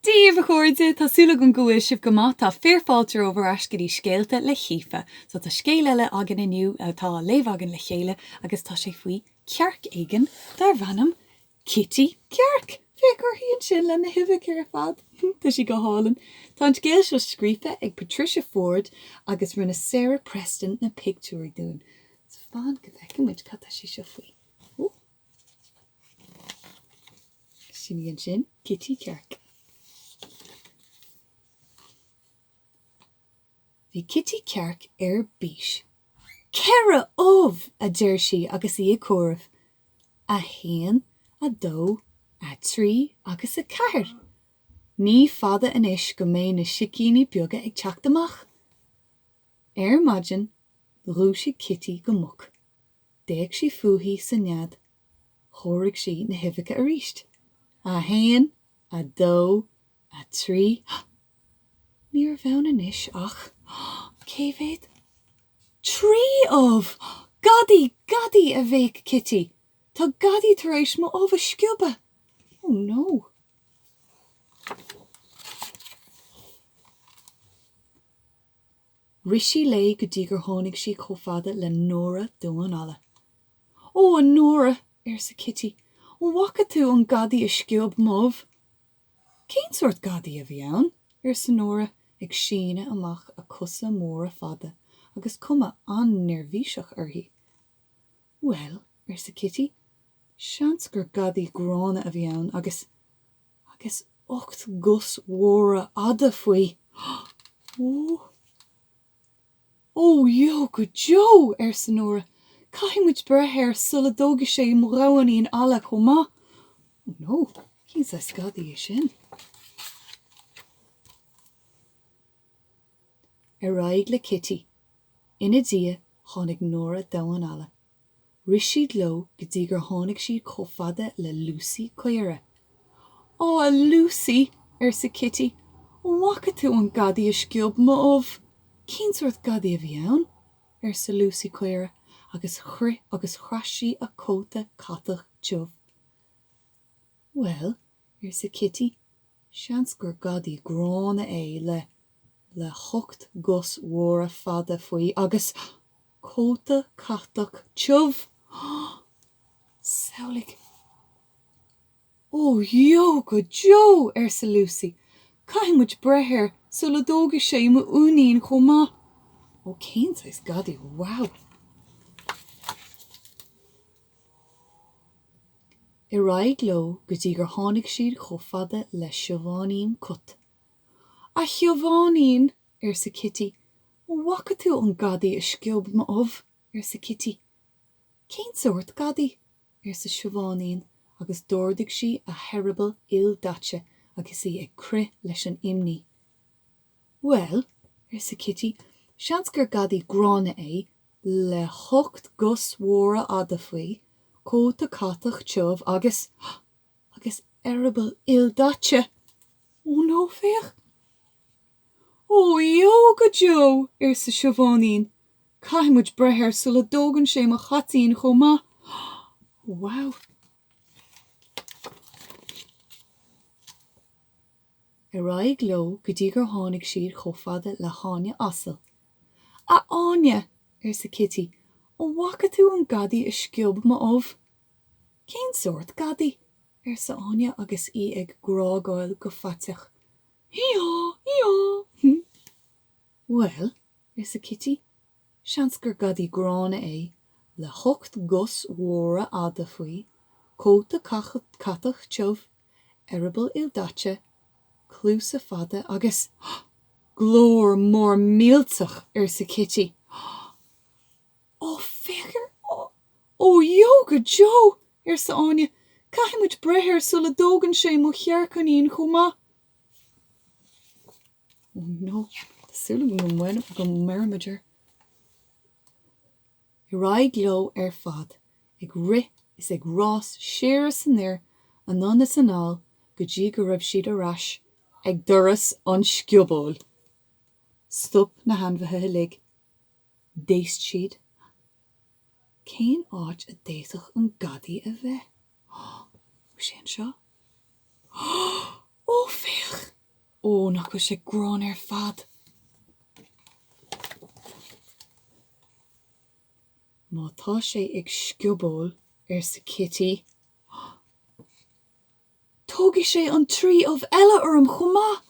Díomh chuirde tásúla an gúil sibh go maith tá fearfáiltear ó bharascaí scéalta le chifa, so tá scéal eile agan inniu tá léomhagan le chéile agus tá sé faoi cearc éigen dar bhanam Kitty Cearc. Fé gur híonn sin le na huimhigh ar fad. Tá si go hálan. Tá an scéal seo scríofa ag Patricia Ford agus rinne Sarah Preston na pictúir dún. Is fáin go bhfeiceann muid cad tá si seo faoi. Sin sin Kitty Cearc. Bhí Kitty Cearc ar bís. Ceithre ómh a deir si agus í a cuaireamh. A haon, a dó, a trí agus a ceathair. Ní fada inis go mbeidh na sicíní beaga ag teacht amach. Ar maidin, rú si Kitty go muc. Déag si fuaithaí sa nead. Chóirigh si na huimhice a ríist. A haon, a dó, a trí. Níor bheann inis ach. Cé bhéad? Trí ómh! Gadaí a bhéic Kitty. Tá gadaí tar éis mo ómh a sciobba. Oh no. Rishi lé go dtí gur tháinig si chomh fada le Nóra dúinala. Ó an Nóra, ar sa Kitty. Wacha tú an gadaí a sciobh mómh? Cén sort gadaí a bhí ann? Ar sa Nóra ag síne amach a cusa móra fada agus cuma an nervhíseach orthaí. Well, ar sa Kitty, seans gur gadaí grána a bhí ann agus 8 gus mhóra ada faoi. Ó, jo go Joe, ar sa Nóra. Caiimiid brethir sula dóga sé mráhaín ala chomá. Oh no, cén sa gadaí é sin. Araigh le Kitty. Ina dia tháinig Nóra dúinala. Riisiad lo go dtí gur tháinig siad chomh fada le Lucy Coire. Ó, a Lucy, ar sa Kitty. Wacha tú an gadaí a sciobh mómh? Cén sort gadaí a bhí ann? Ar sa Lucy Coire agus chraisí a cóta catach teamh. Well, ar sa Kitty, seans gur gadaí grána é le 8 gus mhóra fada faoi agus cóta catach teamh. Samhlaigh. Ó, jo go Joe, ar sa Lucy. Caiimiid brethir sula dóga sé mo únaín chomá. Ó, cén sa gadaí, wow. Araigh lo go dtí gur tháinig siad chomh fada le Siobhánín Cut. A Siobhánín, ar sa Kitty. Wacha tú an gadaí a sciobh mómh? Ar sa Kitty. Cén sort gadaí? Ar sa Siobhánín agus dúirdigh si a heiribal ildáte agus í ag cruith leis an imní. Well, ar sa Kitty, seans gur gadaí grána é le 8 gus mhóra ada faoi, cóta catach teamh agus heiribal ildáte. Ó nó féach. Ó, jo go Joe, ar sa Siobhánín. Caiimiid brethir sula dógann sé mo chatín chomá. Wow. Araigh lo go dtí gur tháinig siad chomh fada le Áine Asal. A Áine, ar sa Kitty. Wacha tú an gadaí a sciobh mómh? Cén sort gadaí? Ar sa Áine agus í ag grágáil go fatach. Hí. Well, ar sa Kitty, seans gur gadaí grána é le 8 gus mhóra ada faoi, cóta catach teamh, heiribal ildáte, clúsa fada agus glór mór míltach ar sa Kitty. Ó, féachar. Ó, jo go Joe, ar sa Áine. Caiimiid brethir sula dógann sé mo chearcanín chomá. Oh no, tásúla go mermaidir. Araigh lo ar fad, ag rith is ag rás séar san air an nona san áil go dtí go raibh siad arás ag doras an sciobóil. Stop na hanmhaithe lig. Déist siad. Cén áit a déitach an gadaí a bheith? Ó, sin seo? Ó, féach. Ó nach go sé grán ar fad. Má tá sé ag sciobol ar sa kitty. Tógadh sé an trí of eile orm chomá.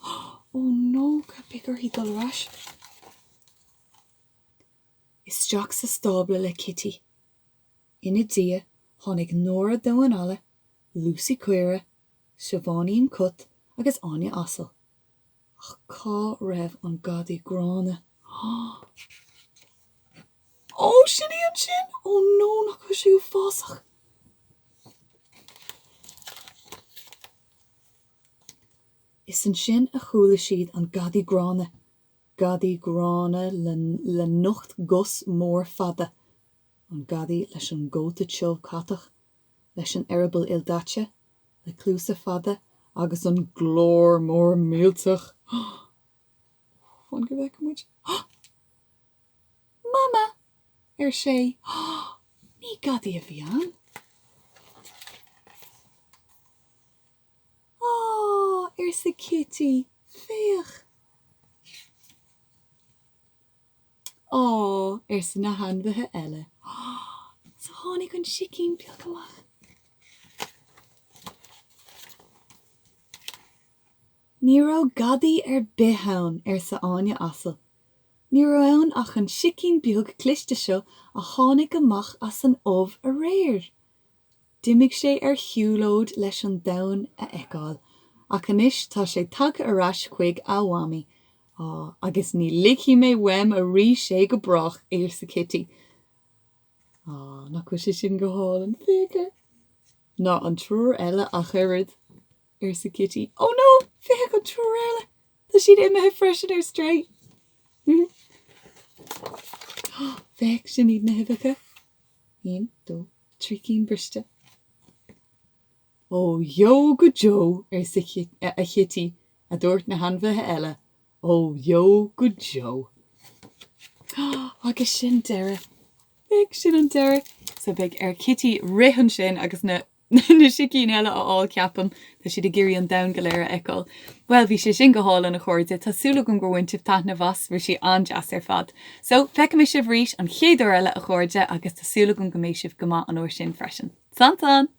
Ó nó, go biggur hí dul rais. Isteach sa stábla le kitty. Ina dia tháinig Nóra Domhan Alla, Lucy Cuire, Siobhánaín Cut agus Anya Asel. Ach cá raibh an gadaí grána. Ó sinní an sin! Ó nó nach go siú fásach. Is an sin a chúla siad an gadaí grána. Gadaí grána le nocht gus mór fada. An gadaí leis an góta teoh catach, leis an arabal ildáte, le clúsa fada, agus an glór mór míltach. Fun go bheith muid. Mama! Sé, ní gadaí a bhí an. Sa kitty, féach. Sa na hanmhathe eile. Sa tháinig an sicín beag amach. Ní raibh gadaí ar bithán sa Anya Asel. Ní raibh ann ach an sicín beag cliste seo a tháinig amach as an óbh a réir. D'imigh sé ar hiúlóid leis an domhan a eicáil, ach anois tá sé tag arás chuig áhami. Agus ní licí mé weim a rí sé go brach ar sa kitty. Nach go sé sin go háil an féice. Ná an trúr eile a chuirid ar sa kitty. Ó nó, féic an trúr eile. Tá siad imethe freisin ar strait. Féic sin iad na hibacha. 1, 2, 3 cín briste. Ó jo go jo ar sa kitty a dúirt na hanmhathe eile. Ó jo go jo. Agus sin deire. Big sin an deire. So big ar kitty rihan sin agus na sicín eile á ceapam tá siad a géirí an dam go léir eicáil. Well, bhí sé sin go hála na chuirde, tásúla go gurhaintih taithna bhas bhí si anjas ar fad. So feice mé sibh rís an chéadú eile a chuirde agus tásúla go mééis sibh go maith an uair sin freisin. Santan!